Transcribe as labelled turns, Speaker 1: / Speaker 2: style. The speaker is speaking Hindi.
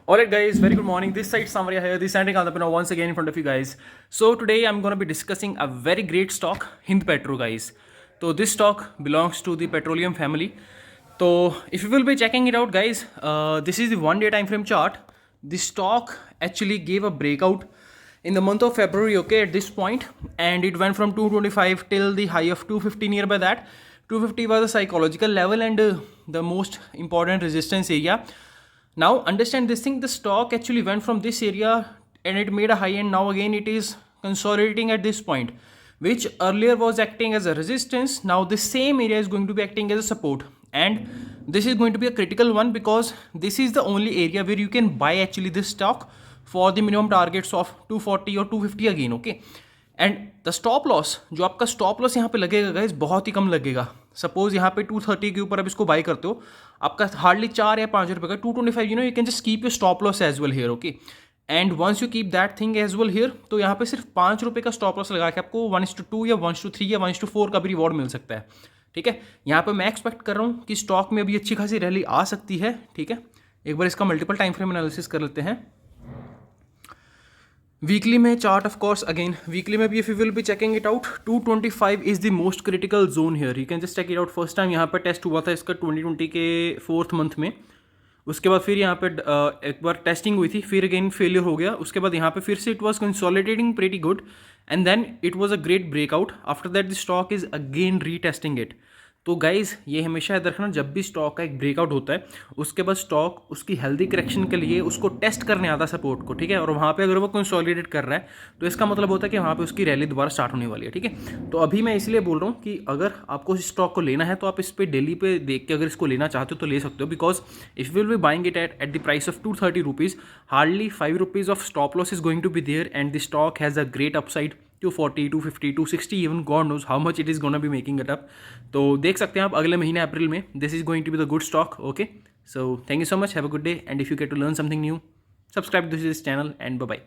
Speaker 1: Alright guys, very good morning. This side Samaria here, this side Kantapina once again in front of you guys. So today I'm going to be discussing a very great stock, Hind Petro guys. So this stock belongs to the petroleum family. So if you will be checking it out guys, this is the 1 day time frame chart. The stock actually gave a breakout in the month of February, okay, at this point, and it went from 225 till the high of 250 nearby that. 250 was a psychological level and the most important resistance area. Now understand this thing, the stock actually went from this area and it made a high, and now again it is consolidating at this point, which earlier was acting as a resistance. Now this same area is going to be acting as a support, and this is going to be a critical one because this is the only area where you can buy actually this stock for the minimum targets of 240 or 250 again, okay. And the stop loss, जो आपका स्टॉप लॉस यहाँ पे लगेगा गाइस, बहुत ही कम लगेगा. सपोज यहाँ पे 230 के ऊपर आप इसको बाई करते हो, आपका हार्डली 4 या 5 रुपये का 225, you can just keep your stop loss as well here, okay. And once you keep that thing as well here, तो यहाँ पे सिर्फ 5 रुपये का स्टॉप लॉस लगा के आपको 1:2 या 1:3 या 1:4 का भी रिवॉर्ड मिल सकता है. ठीक है, यहाँ पे मैं एक्सपेक्ट कर रहा हूँ कि स्टॉक में अभी अच्छी खासी रैली आ सकती है. ठीक है, एक बार इसका मल्टीपल टाइम फ्रेम एनालिसिस कर लेते हैं. वीकली में chart of course again weekly में भी if you will be checking it out, 225 is the most critical zone here. You can just check it out. First time यहाँ पर टेस्ट हुआ था इसका 2020 के 4th मंथ में. उसके बाद फिर यहाँ पे एक बार टेस्टिंग हुई थी, फिर अगेन फेलियर हो गया. उसके बाद यहाँ पे फिर से it was consolidating pretty good and then it was a great breakout. After that the stock is again retesting it. तो गाइज ये हमेशा याद रखना, जब भी स्टॉक का एक ब्रेकआउट होता है उसके बाद स्टॉक उसकी हेल्दी करेक्शन के लिए उसको टेस्ट करने आता है सपोर्ट को. ठीक है, और वहाँ पे अगर वो कंसोलिडेट कर रहा है तो इसका मतलब होता है कि वहाँ पे उसकी रैली दोबारा स्टार्ट होने वाली है. ठीक है, तो अभी मैं इसलिए बोल रहा हूँ कि अगर आपको इस स्टॉक को लेना है तो आप इस पर डेली पे देख के अगर इसको लेना चाहते हो तो ले सकते हो. Because if will be buying it at the price of 230 rupees, hardly 5 rupees of stop loss is going to be there and the stock has a great upside. 240, 250, 260, even God knows how much it is gonna be making it up. तो देख सकते हैं आप अगले महीने अप्रैल में. This is going to be the good stock. Okay, so thank you so much, have a good day, and if you get to learn something new, subscribe to this channel and bye bye.